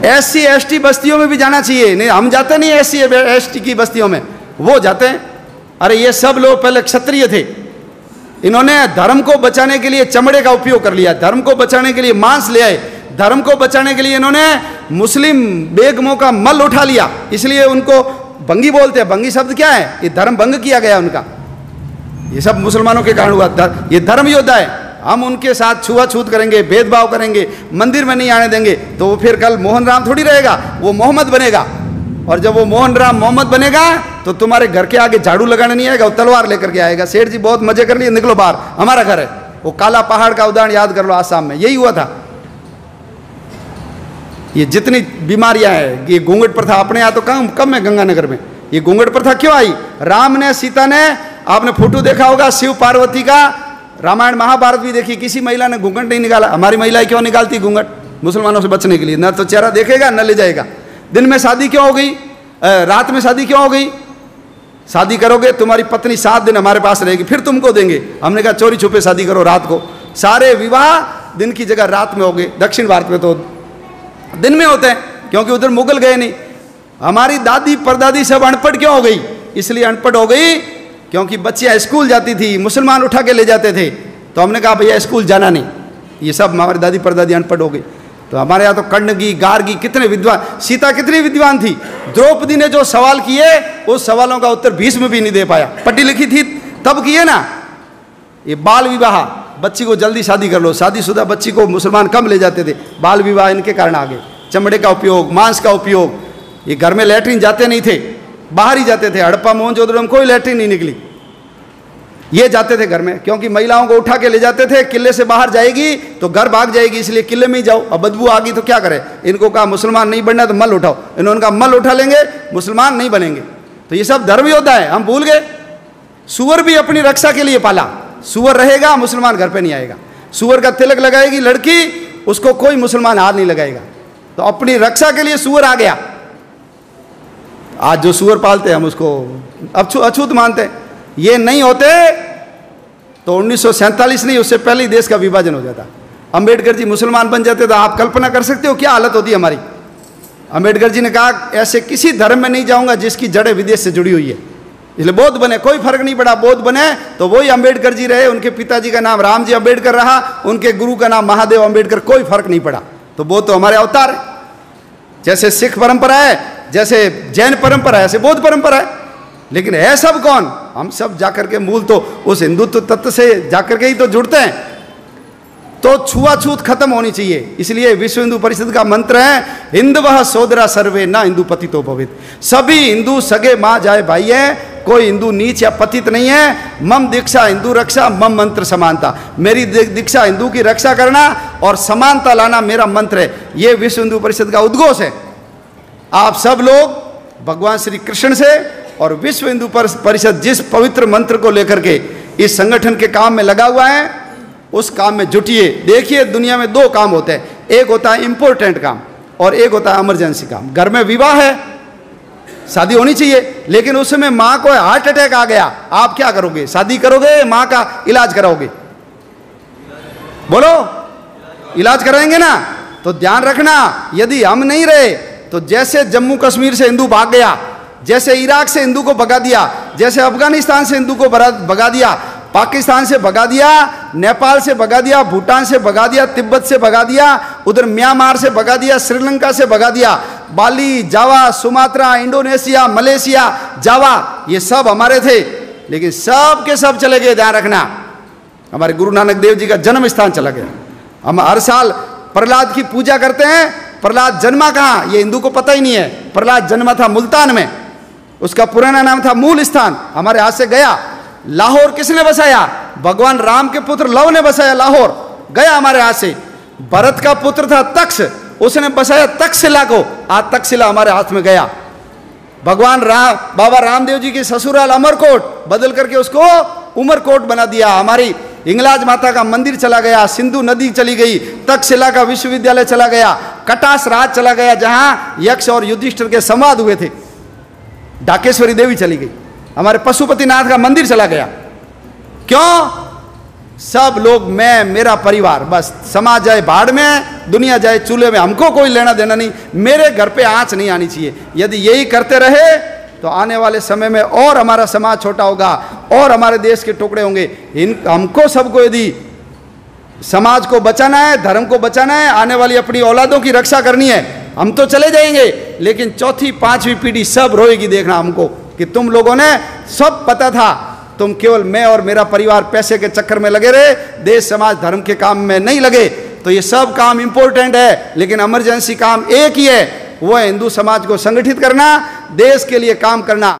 SC ST बस्तियों में भी जाना चाहिए। नहीं, हम जाते नहीं SC ST की बस्तियों में, वो जाते हैं। अरे ये सब लोग पहले क्षत्रिय थे, इन्होंने धर्म को बचाने के लिए चमड़े का उपयोग कर लिया, धर्म को बचाने के लिए मांस ले आए, धर्म को बचाने के लिए इन्होंने मुस्लिम बेगमों का मल उठा लिया, इसलिए उनको भंगी बोलते हैं। भंगी शब्द क्या है? ये धर्म भंग किया गया उनका। ये सब मुसलमानों के कारण हुआ। ये धर्म योद्धा है, हम उनके साथ छुआछूत करेंगे, भेदभाव करेंगे, मंदिर में नहीं आने देंगे, तो वो फिर कल मोहन राम थोड़ी रहेगा, वो मोहम्मद बनेगा। और जब वो मोहन राम मोहम्मद बनेगा तो तुम्हारे घर के आगे झाड़ू लगाने नहीं आएगा, वो तलवार लेकर के आएगा। सेठ जी बहुत मजे कर लिए, निकलो बाहर, हमारा घर है। वो काला पहाड़ का उदाहरण याद कर लो, आसाम में यही हुआ था। ये जितनी बीमारियां हैं, ये घूंघट प्रथा अपने यहाँ तो कम है गंगानगर में। ये घूंघट प्रथा क्यों आई? राम ने, सीता ने, आपने फोटो देखा होगा शिव पार्वती का, रामायण महाभारत भी देखी, किसी महिला ने घूंघट नहीं निकाला। हमारी महिलाएं क्यों निकालती घूंघट? मुसलमानों से बचने के लिए। न तो चेहरा देखेगा न ले जाएगा। दिन में शादी क्यों हो गई? रात में शादी क्यों हो गई? शादी करोगे तुम्हारी पत्नी 7 दिन हमारे पास रहेगी, फिर तुमको देंगे। हमने कहा चोरी छुपे शादी करो रात को। सारे विवाह दिन की जगह रात में हो गए। दक्षिण भारत में तो दिन में होते हैं, क्योंकि उधर मुगल गए नहीं। हमारी दादी परदादी सब अनपढ़ क्यों हो गई? इसलिए अनपढ़ हो गई क्योंकि बच्चियां स्कूल जाती थी, मुसलमान उठा के ले जाते थे, तो हमने कहा भैया स्कूल जाना नहीं। ये सब हमारी दादी परदादी अनपढ़ हो गई। तो हमारे यहाँ तो कण्णगी, गार्गी, कितने विद्वान, सीता कितनी विद्वान थी। द्रौपदी ने जो सवाल किए उस सवालों का उत्तर भीष्म भी नहीं दे पाया। पढ़ी लिखी थी तब किए ना। ये बाल विवाह, बच्ची को जल्दी शादी कर लो, शादीशुदा बच्ची को मुसलमान कम ले जाते थे। बाल विवाह इनके कारण आ गए। चमड़े का उपयोग, मांस का उपयोग। ये घर में लैट्रिन जाते नहीं थे, बाहर ही जाते थे। हड़प्पा मोहनजोदड़ो में कोई लैट्रिन नहीं निकली, ये जाते थे घर में, क्योंकि महिलाओं को उठा के ले जाते थे। किले से बाहर जाएगी तो घर भाग जाएगी, इसलिए किले में ही जाओ। अब बदबू आ गई तो क्या करे? इनको कहा मुसलमान नहीं बनना तो मल उठाओ। इन्होंने कहा मल उठा लेंगे, मुसलमान नहीं बनेंगे। तो ये सब धर्म योद्धा है, हम भूल गए। सुअर भी अपनी रक्षा के लिए पाला। सुअर रहेगा, मुसलमान घर पे नहीं आएगा। सुअर का तिलक लगाएगी लड़की, उसको कोई मुसलमान हाथ नहीं लगाएगा। तो अपनी रक्षा के लिए सुअर आ गया। आज जो सुअर पालते हैं हम उसको अछूत मानते हैं। ये नहीं होते तो 1947 नहीं, उससे पहले ही देश का विभाजन हो जाता। अंबेडकर जी मुसलमान बन जाते तो आप कल्पना कर सकते हो क्या हालत होती हमारी। अंबेडकर जी ने कहा ऐसे किसी धर्म में नहीं जाऊंगा जिसकी जड़ें विदेश से जुड़ी हुई है। इसलिए बौद्ध बने, कोई फर्क नहीं पड़ा। बौद्ध बने तो वही अंबेडकर जी रहे, उनके पिताजी का नाम रामजी अंबेडकर रहा, उनके गुरु का नाम महादेव अंबेडकर, कोई फर्क नहीं पड़ा। तो बौद्ध तो हमारे अवतार है। जैसे सिख परंपरा है, जैसे जैन परंपरा है, ऐसे बौद्ध परंपरा है। लेकिन है सब कौन? हम सब जाकर के मूल तो उस हिंदुत्व तत्व से जाकर के ही तो जुड़ते हैं। तो छुआछूत खत्म होनी चाहिए। इसलिए विश्व हिंदू परिषद का मंत्र है हिंदवः सोदरा सर्वे न हिंदू पतितो भवेत्। सभी हिंदू सगे माँ जाए भाई है, कोई हिंदू नीच या पतित नहीं है। मम दीक्षा हिंदू रक्षा, मम मंत्र समानता। मेरी दीक्षा हिंदू की रक्षा करना और समानता लाना मेरा मंत्र है। ये विश्व हिंदू परिषद का उद्घोष है। आप सब लोग भगवान श्री कृष्ण से और विश्व हिंदू परिषद जिस पवित्र मंत्र को लेकर के इस संगठन के काम में लगा हुआ है, उस काम में जुटिए। देखिए दुनिया में 2 काम होते हैं, एक होता है इंपॉर्टेंट काम और एक होता है इमरजेंसी काम। घर में विवाह है, शादी होनी चाहिए, लेकिन उसमें माँ को हार्ट अटैक आ गया, आप क्या करोगे? शादी करोगे, माँ का इलाज कराओगे? बोलो, इलाज कराएंगे ना? तो ध्यान रखना, यदि हम नहीं रहे तो जैसे जम्मू कश्मीर से हिंदू भाग गया, जैसे इराक से हिंदू को भगा दिया, जैसे अफगानिस्तान से हिंदू को भगा दिया, पाकिस्तान से भगा दिया, नेपाल से भगा दिया, भूटान से भगा दिया, तिब्बत से भगा दिया, उधर म्यांमार से भगा दिया, श्रीलंका से भगा दिया, बाली, जावा, सुमात्रा, इंडोनेशिया, मलेशिया, जावा, ये सब हमारे थे, लेकिन सब के सब चले गए। ध्यान रखना, हमारे गुरु नानक देव जी का जन्म स्थान चला गया। हम हर साल प्रहलाद की पूजा करते हैं। प्रहलाद जन्मा कहाँ, ये हिंदू को पता ही नहीं है। प्रहलाद जन्मा था मुल्तान में, उसका पुराना नाम था मूल स्थान, हमारे हाथ से गया। लाहौर किसने बसाया? भगवान राम के पुत्र लव ने बसाया लाहौर, गया हमारे हाथ से। भरत का पुत्र था तक्ष, उसने बसाया तक्षशिला को, आज तक्षशिला हमारे हाथ में गया। भगवान राम, बाबा रामदेव जी की ससुराल अमरकोट बदल करके उसको उमरकोट बना दिया। हमारी हिंगलाज माता का मंदिर चला गया, सिंधु नदी चली गई, तक्षशिला का विश्वविद्यालय चला गया, कटास राज चला गया जहां यक्ष और युधिष्ठिर के संवाद हुए थे, ढाकेश्वरी देवी चली गई, हमारे पशुपतिनाथ का मंदिर चला गया। क्यों? सब लोग, मैं, मेरा परिवार, बस समाज जाए भाड़ में, दुनिया जाए चूल्हे में, हमको कोई लेना देना नहीं, मेरे घर पे आंच नहीं आनी चाहिए। यदि यही करते रहे तो आने वाले समय में और हमारा समाज छोटा होगा और हमारे देश के टुकड़े होंगे। हमको सबको यदि समाज को बचाना है, धर्म को बचाना है, आने वाली अपनी औलादों की रक्षा करनी है, हम तो चले जाएंगे, लेकिन चौथी पांचवी पीढ़ी सब रोएगी। देखना हमको कि तुम लोगों ने सब पता था, तुम केवल मैं और मेरा परिवार पैसे के चक्कर में लगे रहे, देश समाज धर्म के काम में नहीं लगे। तो ये सब काम इंपॉर्टेंट है, लेकिन इमरजेंसी काम एक ही है, वो है हिंदू समाज को संगठित करना, देश के लिए काम करना।